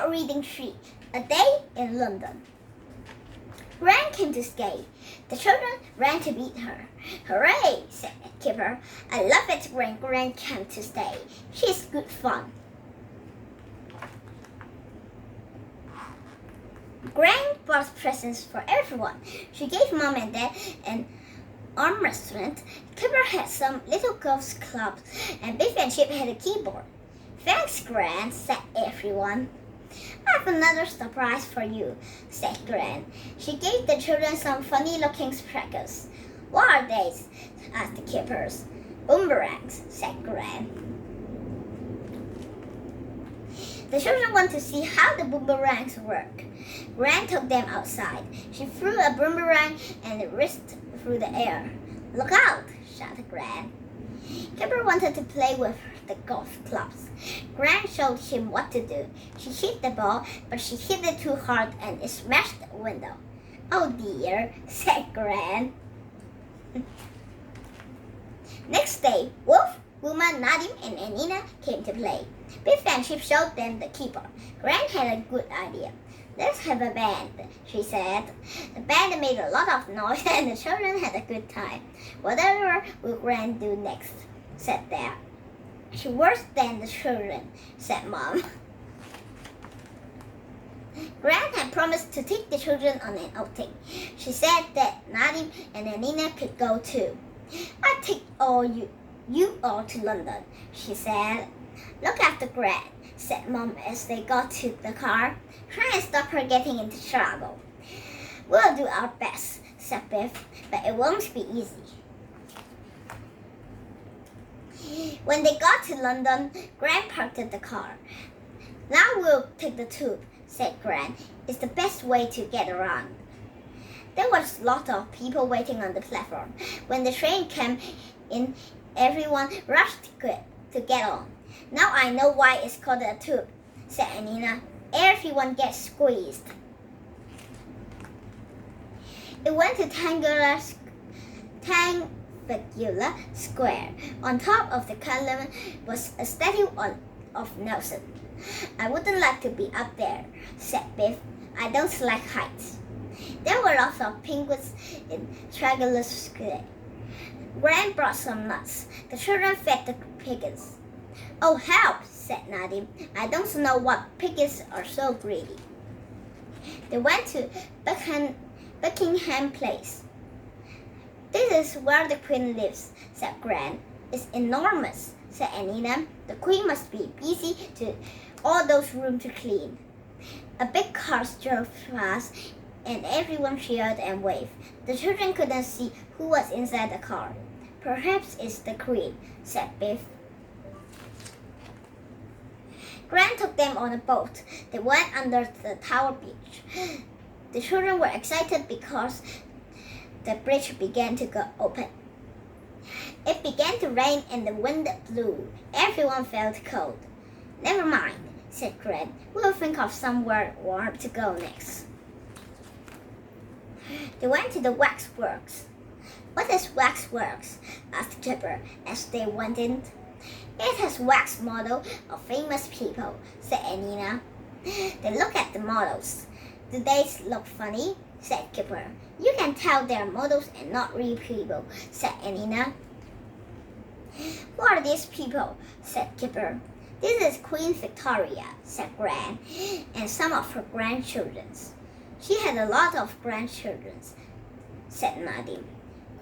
Not Reading Street, a day in London. Gran came to skate. The children ran to beat her. Hooray, said Kipper. I love it when Gran came to stay. She's good fun. Gran bought presents for everyone. She gave Mom and Dad an arm restaurant. Kipper had some little golf clubs, and Biff and Chip had a keyboard. Thanks, Gran, said everyone. I have another surprise for you, said Gran. She gave the children some funny-looking sprinkles. What are they? Asked the Kippers. Boomerangs, said Gran. The children want to see how the boomerangs work. Gran took them outside. She threw a boomerang and it whisked through the air. Look out, shouted Gran. Kipper wanted to play with the golf clubs. Gran showed him what to do. She hit the ball, but she hit it too hard and it smashed the window. Oh dear, said Gran. Next day, Wolf, Wilma, Nadim, and Anina came to play. Biff and Chip showed them the keyboard. Gran had a good idea. Let's have a band, she said. The band made a lot of noise and the children had a good time. Whatever will Gran do next? Said Dad. She's worse than the children, said Mom. Gran had promised to take the children on an outing. She said that Nadim and Anina could go too. I'll take you all to London, she said. Look after Gran, said Mom as they got to the car. Try and stop her getting into trouble. We'll do our best, said Biff, but it won't be easy. When they got to London, Gran parked the car. Now we'll take the tube, said Gran. It's the best way to get around. There was lots of people waiting on the platform. When the train came in, everyone rushed to get on. Now I know why it's called a tube, said Anina. Everyone gets squeezed. It went to Triangular Square. On top of the column was a statue of Nelson. I wouldn't like to be up there, said Biff. I don't like heights. There were lots of penguins in Triangular Square. Gran brought some nuts. The children fed the pigeons. Oh, help, said Nadim. I don't know what pigeons are so greedy. They went to Buckingham Place. This is where the Queen lives, said Gran. It's enormous, said Anina. The Queen must be busy to all those rooms to clean. A big car drove past and everyone cheered and waved. The children couldn't see who was inside the car. Perhaps it's the Queen, said Biff. Gran took them on a boat. They went under the Tower Bridge. The children were excited because the bridge began to go open. It began to rain and the wind blew. Everyone felt cold. Never mind, said Gran. We'll think of somewhere warm to go next. They went to the waxworks. What is waxworks? Asked Kipper as they went in. It has wax models of famous people, said Anina. They look at the models. Do they look funny? Said Kipper. You can tell they're models and not real people, said Anina. Who are these people? Said Kipper. This is Queen Victoria, said Gran, and some of her grandchildren. She had a lot of grandchildren, said Nadim.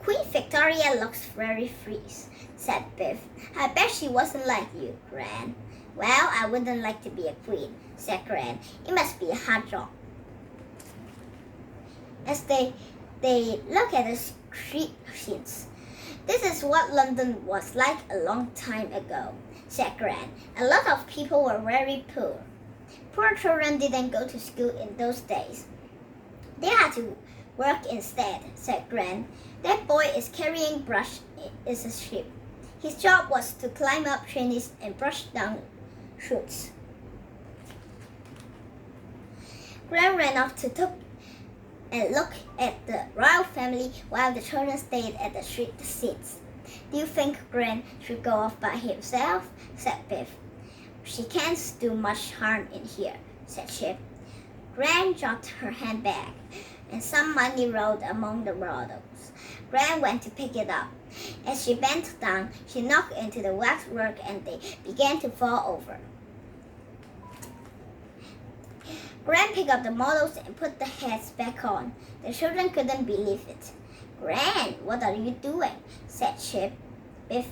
Queen Victoria looks very fierce, said Biff. I bet she wasn't like you, Gran. Well, I wouldn't like to be a queen, said Gran. It must be a hard job. As they look at the street scenes. This is what London was like a long time ago, said Gran. A lot of people were very poor. Poor children didn't go to school in those days. They had to work instead, said Gran. That boy is carrying brush is a sheep. His job was to climb up chimneys and brush down shoots. Gran ran off to look at the royal family while the children stayed at the street seats. Do you think Gran should go off by himself? Said Biff. She can't do much harm in here, said Chip. Gran dropped her handbag, and some money rolled among the models. Gran went to pick it up. As she bent down, she knocked into the waxwork and they began to fall over. Gran picked up the models and put the heads back on. The children couldn't believe it. Gran, what are you doing? Said Chip. Biff.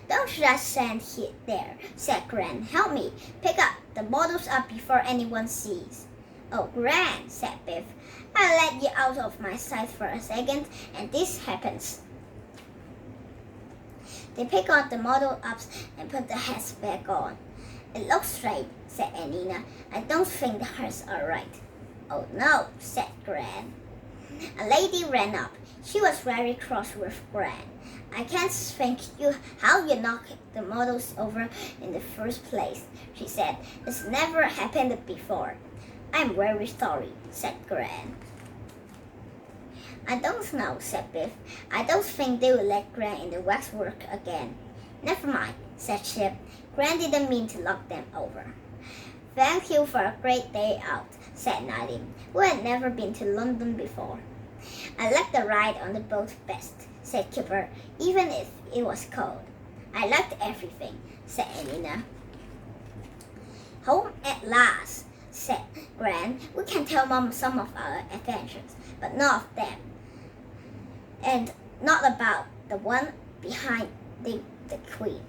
Don't just stand there, said Gran. Help me. Pick up the models up before anyone sees. Oh, Gran, said Biff. I let you out of my sight for a second, and this happens. They picked up the model ups and put the heads back on. It looks straight, said Anina. I don't think the heads are right. Oh no, said Gran. A lady ran up. She was very cross with Gran. I can't think how you knocked the models over in the first place, she said. It's never happened before. I'm very sorry, said Gran. I don't know, said Biff. I don't think they will let Gran in the waxwork again. Never mind, said Chip. Gran didn't mean to knock them over. Thank you for a great day out, said Nadine, who had never been to London before. I liked the ride on the boat best, said Kipper, even if it was cold. I liked everything, said Anina. Home at last, said Gran. We can tell Mom some of our adventures, but not of them. And not about the one behind the Queen.